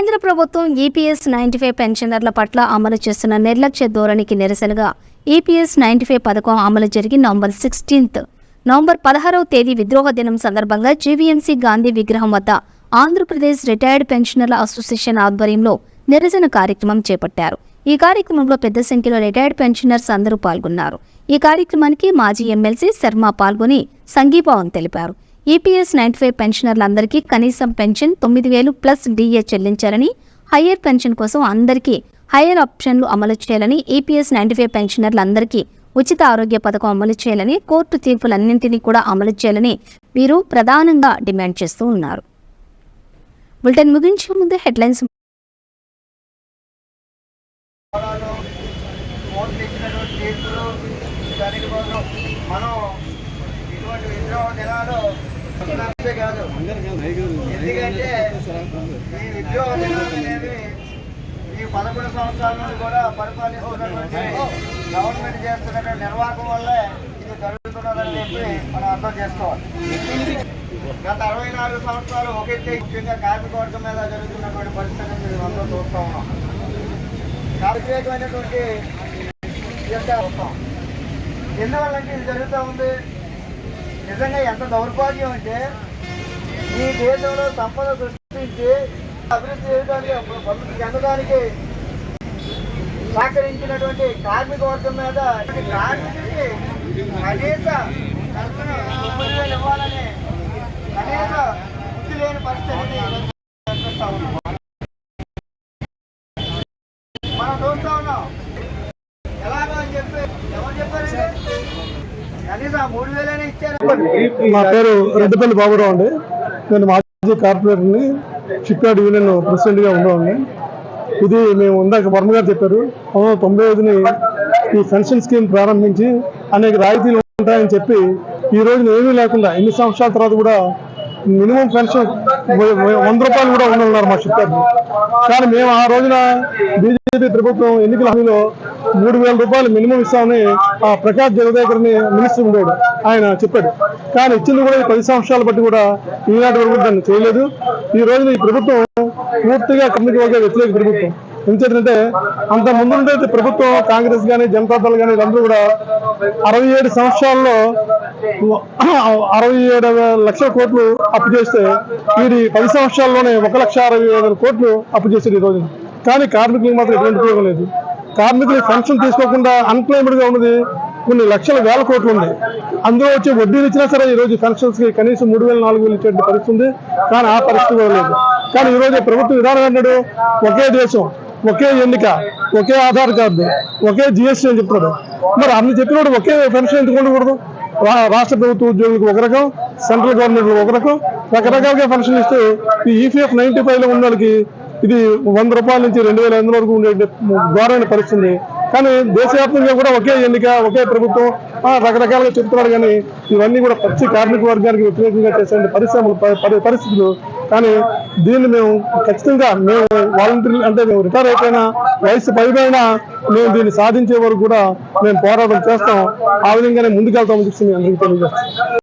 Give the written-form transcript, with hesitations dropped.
కేంద్ర ప్రభుత్వం ఈపీఎస్ 95 పెన్షనర్ల పట్ల అమలు చేస్తున్న నిర్లక్ష్య ధోరణికి నిరసనగా ఈపీఎస్ 95 పథకం అమలు జరిగి నవంబర్ 16వ తేదీ విద్రోహ దినం సందర్భంగా జీవీఎంసీ గాంధీ విగ్రహం వద్ద ఆంధ్రప్రదేశ్ రిటైర్డ్ పెన్షనర్ల అసోసియేషన్ ఆధ్వర్యంలో నిరసన కార్యక్రమం చేపట్టారు. ఈ కార్యక్రమంలో పెద్ద సంఖ్యలో రిటైర్డ్ పెన్షనర్స్ అందరూ పాల్గొన్నారు. ఈ కార్యక్రమానికి మాజీ ఎమ్మెల్సీ శర్మ పాల్గొని సంఘీభావం తెలిపారు. ఈపీఎస్ 95 పెన్షనర్లందరికీ కనీసం పెన్షన్ 9,000 ప్లస్ డిఏ చెల్లించాలని, హయ్యర్ పెన్షన్ కోసం అందరికీ హయ్యర్ ఆప్షన్లు అమలు చేయాలని, ఈపీఎస్ 95 పెన్షనర్లందరికీ ఉచిత ఆరోగ్య పథకం అమలు చేయాలని, కోర్టు తీర్పులన్నింటినీ కూడా అమలు చేయాలని వీరు ప్రధానంగా డిమాండ్ చేస్తూ ఉన్నారు. బులెటిన్ ముగించే ముందు హెడ్లైన్స్. ఎందుకంటే ఈ విద్యోగ దినాలు అనేవి ఈ 11 సంవత్సరాల నుంచి కూడా పరిపాలిస్తున్నటువంటి గవర్నమెంట్ చేస్తున్నటువంటి నిర్వాహకం వల్లే ఇది జరుగుతున్నదని చెప్పి మనం అర్థం చేసుకోవాలి. గత 64 సంవత్సరాలు ఒకెత్తే ముఖ్యంగా కార్మిక వర్గం మీద జరుగుతున్నటువంటి పరిస్థితిని మేము అందరూ చూస్తూ ఉన్నాం. ప్రత్యేకమైనటువంటి ఎందువల్లంటే ఇది జరుగుతూ ఉంది. నిజంగా ఎంత దౌర్భాగ్యం అంటే ఈ దేశంలో సంపద సృష్టించి అభివృద్ధి చేయడానికి అభివృద్ధి చెందడానికి సహకరించినటువంటి కార్మిక వర్గం మీద కార్మికుడికి కనీస 9,000 ఇవ్వాలని కనీస బుద్ధి లేని పరిస్థితిని కనిపిస్తా ఉన్నాం. మనం చూస్తూ ఉన్నాం. ఎలాగో అని చెప్పి ఎవరు చెప్పారండి? నా పేరు రెడ్డిపల్లి బాబురావు అండి. నేను మాజీ కార్పొరేటర్ని, షిప్ యార్డ్ యూనియన్ ప్రెసిడెంట్గా ఉండేవాడిని. ఇది మేము ఇందాక వర్మ గారు చెప్పారు, 1995ని ఈ పెన్షన్ స్కీమ్ ప్రారంభించి అనేక రాయితీలు ఉంటాయని చెప్పి ఈ రోజున ఏమీ లేకుండా ఎన్ని సంవత్సరాల తర్వాత కూడా మినిమం పెన్షన్ 100 రూపాయలు కూడా ఉన్నారు మా షిప్ యార్డ్. కానీ మేము ఆ రోజున బీజేపీ ప్రభుత్వం ఎన్నికల హామీలో 3,000 రూపాయలు మినిమం ఇస్తామని ఆ ప్రకాష్ జవదేకర్ని మినిస్టర్ ఉండేవాడు, ఆయన చెప్పాడు. కానీ ఇచ్చింది కూడా 10 సంవత్సరాలు బట్టి కూడా ఈనాటి వరకు దాన్ని చేయలేదు. ఈ రోజున ఈ ప్రభుత్వం పూర్తిగా కార్మిక వర్గ వ్యతిరేక ప్రభుత్వం. ఎందుకంటే అంత ముందుండే ప్రభుత్వం కాంగ్రెస్ కానీ జనతాదళ్ కానీ వీళ్ళందరూ కూడా 67 సంవత్సరాల్లో 67 లక్షల కోట్లు అప్పు చేస్తే వీరి 10 సంవత్సరాల్లోనే 1,60,65,000 కోట్లు అప్పు చేసేది ఈ రోజు. కానీ కార్మికులకు మాత్రం ఎటువంటి ఉపయోగం లేదు. కార్మికులు పెన్షన్ తీసుకోకుండా అన్క్లెయిమ్డ్ గా ఉన్నది కొన్ని లక్షల వేల కోట్లు ఉన్నాయి. అందులో వచ్చి వడ్డీలు ఇచ్చినా సరే ఈ రోజు పెన్షన్స్ కి కనీసం 3,000 4,000 ఇచ్చే పరిస్థితి ఉంది. కానీ ఆ పరిస్థితి కూడా లేదు. కానీ ఈ రోజు ప్రభుత్వం విధానం అన్నాడు, ఒకే దేశం, ఒకే ఎన్నిక, ఒకే ఆధార్ కార్డు, ఒకే జిఎస్టీ అని చెప్తున్నాడు. మరి అన్ని చెప్పినప్పుడు ఒకే పెన్షన్ ఎందుకు ఉండకూడదు? రాష్ట్ర ప్రభుత్వ ఉద్యోగులకు ఒక రకం, సెంట్రల్ గవర్నమెంట్ ఒక రకం, రకరకాలుగా పెన్షన్ ఇస్తూ ఈ ఈపీఎఫ్ 95లో ఉన్న వాళ్ళకి ఇది 100 రూపాయల నుంచి 2,500 వరకు ఉండే ఘోరమైన పరిస్థితి. కానీ దేశవ్యాప్తంగా కూడా ఒకే ఎన్నిక, ఒకే ప్రభుత్వం రకరకాలుగా చెప్తున్నారు. కానీ ఇవన్నీ కూడా పచ్చి కార్మిక వర్గానికి వ్యతిరేకంగా చేసే పరిస్థితులు. కానీ దీన్ని మేము ఖచ్చితంగా మేము వాలంటీర్లు అంటే మేము రిటైర్ అయిపోయిన వయసు పైబైనా మేము దీన్ని సాధించే వరకు కూడా మేము పోరాటం చేస్తాం. ఆ విధంగానే ముందుకెళ్తామని చెప్పి అందరికీ తెలియజేస్తాం.